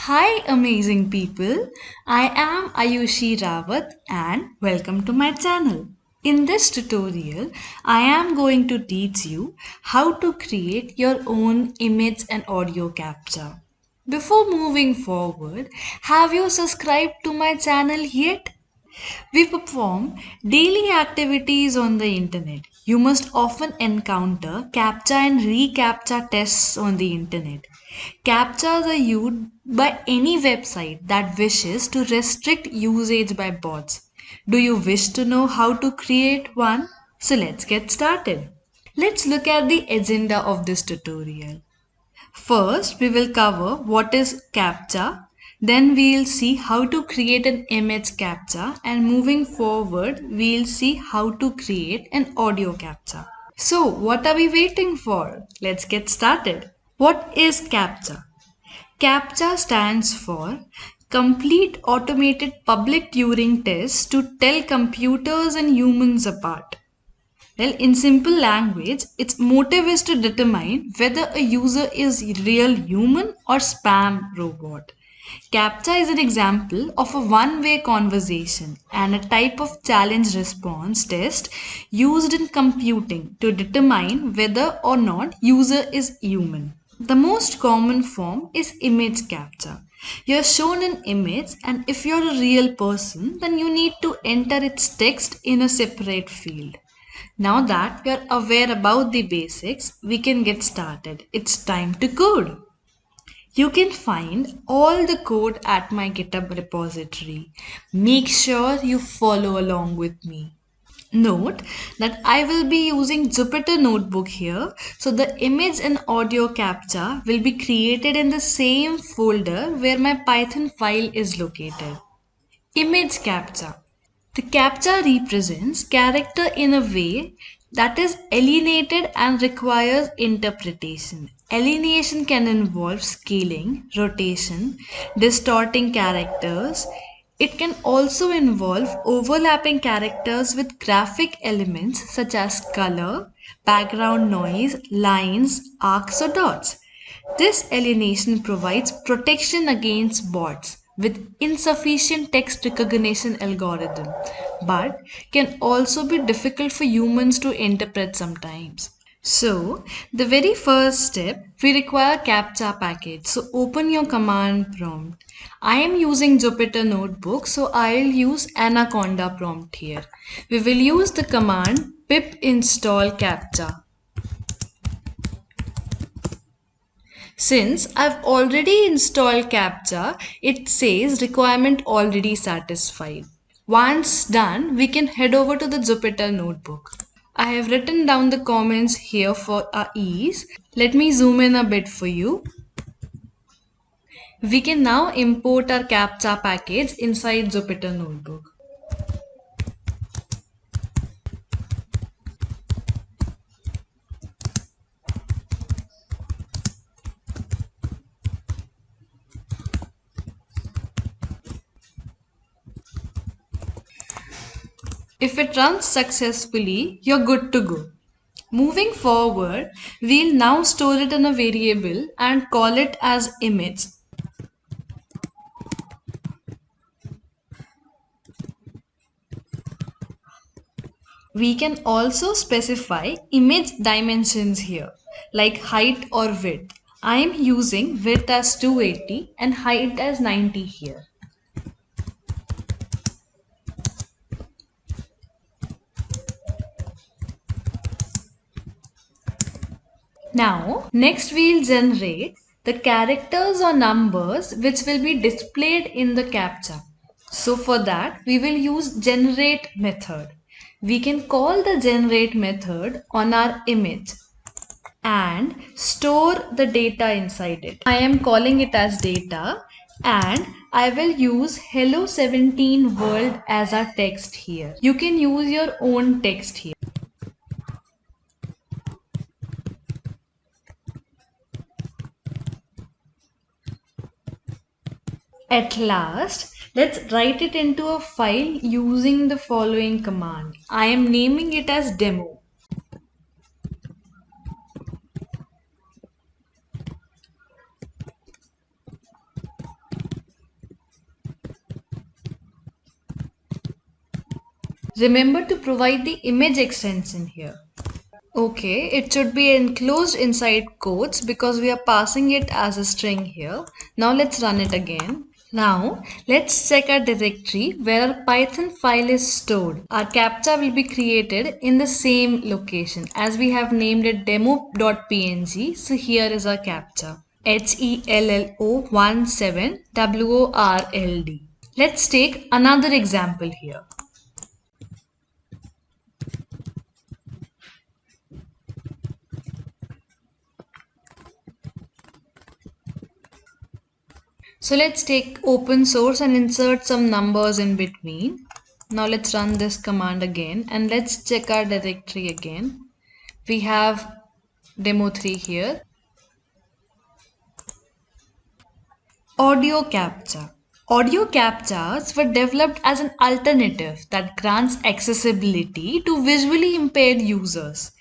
Hi, amazing people. I am Ayushi Rawat and welcome to my channel. In this tutorial, I am going to teach you how to create your own image and audio capture. Before moving forward, have you subscribed to my channel yet? We perform daily activities on the internet. You must often encounter CAPTCHA and reCAPTCHA tests on the internet. CAPTCHAs are used by any website that wishes to restrict usage by bots. Do you wish to know how to create one? So let's get started. Let's look at the agenda of this tutorial. First, we will cover what is CAPTCHA. Then we'll see how to create an image captcha, and moving forward, we'll see how to create an audio captcha. So, what are we waiting for? Let's get started. What is CAPTCHA? CAPTCHA stands for Complete Automated Public Turing Test to tell computers and humans apart. Well, in simple language, its motive is to determine whether a user is real human or spam robot. CAPTCHA is an example of a one-way conversation and a type of challenge response test used in computing to determine whether or not user is human. The most common form is image captcha. You're shown an image, and if you're a real person, then you need to enter its text in a separate field. Now that we are aware about the basics, we can get started. It's time to code. You can find all the code at my GitHub repository. Make sure you follow along with me. Note that I will be using Jupyter Notebook here, so the image and audio captcha will be created in the same folder where my Python file is located. Image captcha. The captcha represents character in a way that is alienated and requires interpretation. Alienation can involve scaling, rotation, distorting characters. It can also involve overlapping characters with graphic elements such as color, background noise, lines, arcs, or dots. This alienation provides protection against bots with insufficient text recognition algorithm, but can also be difficult for humans to interpret sometimes. So, the very first step, we require CAPTCHA package. So, open your command prompt. I am using Jupyter Notebook, so I'll use Anaconda prompt here. We will use the command pip install CAPTCHA. Since I've already installed CAPTCHA, it says requirement already satisfied. Once done, we can head over to the Jupyter Notebook. I have written down the comments here for our ease. Let me zoom in a bit for you. We can now import our CAPTCHA package inside Jupyter Notebook. If it runs successfully, you're good to go. Moving forward, we'll now store it in a variable and call it as image. We can also specify image dimensions here, like height or width. I am using width as 280 and height as 90 here. Now, next we'll generate the characters or numbers which will be displayed in the CAPTCHA. So for that, we will use generate method. We can call the generate method on our image and store the data inside it. I am calling it as data, and I will use hello 17 world as our text here. You can use your own text here. At last, let's write it into a file using the following command. I am naming it as demo. Remember to provide the image extension here. Okay, it should be enclosed inside quotes because we are passing it as a string here. Now let's run it again. Now let's check our directory where our Python file is stored. Our captcha will be created in the same location as we have named it demo.png. So here is our captcha. HELLO17WORLD. Let's take another example here. So let's take open source and insert some numbers in between. Now let's run this command again and let's check our directory again. We have demo3 here. Audio captcha. Audio captchas were developed as an alternative that grants accessibility to visually impaired users.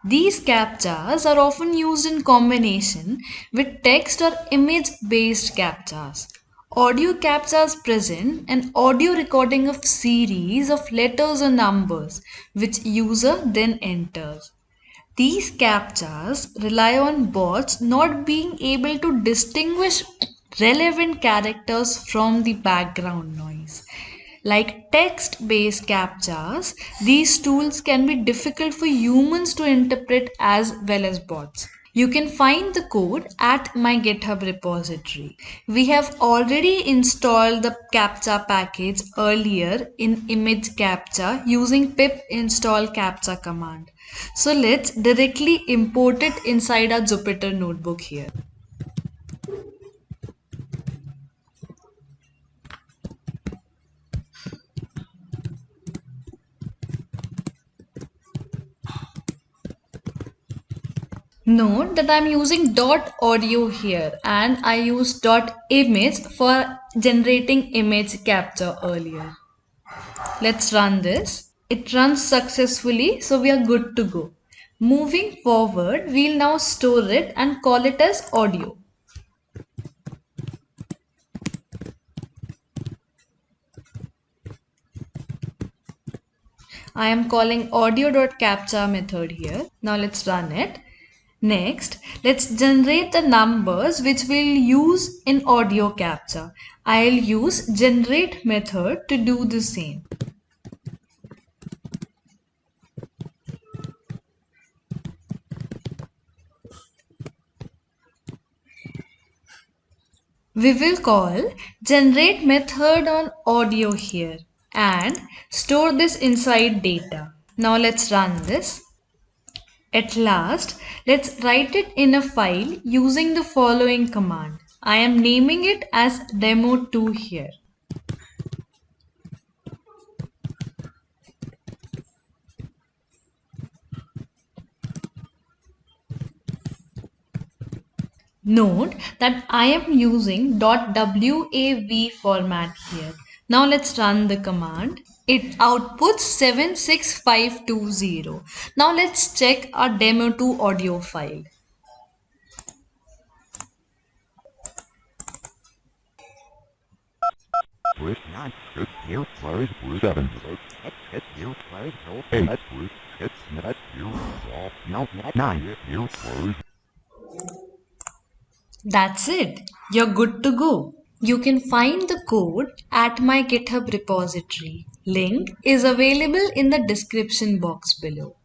These captchas are often used in combination with text or image based captchas. Audio captchas present an audio recording of series of letters or numbers which user then enters. These captchas rely on bots not being able to distinguish relevant characters from the background noise. Like text based captchas, these tools can be difficult for humans to interpret as well as bots. You can find the code at my GitHub repository. We have already installed the Captcha package earlier in Image Captcha using pip install captcha command. So let's directly import it inside our Jupyter notebook here. Note that I'm using .audio here and I used .image for generating image capture earlier. Let's run this. It runs successfully, so we are good to go. Moving forward, we'll now store it and call it as audio. I am calling audio.captcha method here. Now let's run it. Next, let's generate the numbers which we'll use in audio captcha. I'll use generate method to do the same. We will call generate method on audio here and store this inside data. Now let's run this. At last, let's write it in a file using the following command. I am naming it as demo2 here. Note that I am using .wav format here. Now let's run the command. It outputs 76520. Now let's check our demo2 audio file. That's it. You're good to go. You can find the code at my GitHub repository. Link is available in the description box below.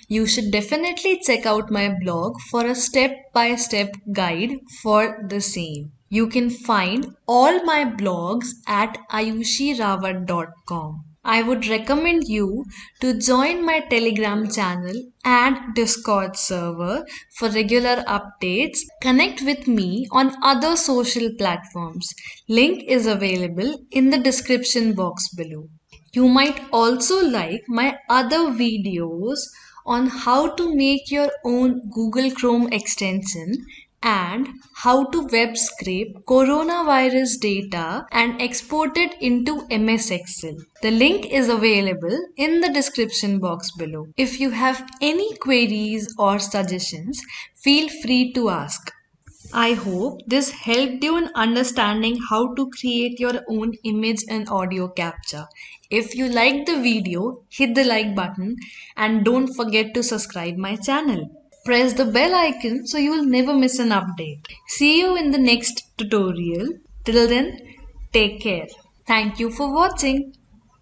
You should definitely check out my blog for a step-by-step guide for the same. You can find all my blogs at ayushirawat.com. I would recommend you to join my Telegram channel and Discord server for regular updates. Connect with me on other social platforms. Link is available in the description box below. You might also like my other videos on how to make your own Google Chrome extension and how to web scrape coronavirus data and export it into MS Excel. The link is available in the description box below. If you have any queries or suggestions, feel free to ask. I hope this helped you in understanding how to create your own image and audio capture. If you liked the video, hit the like button and don't forget to subscribe my channel. Press the bell icon so you will never miss an update. See you in the next tutorial. Till then, take care. Thank you for watching.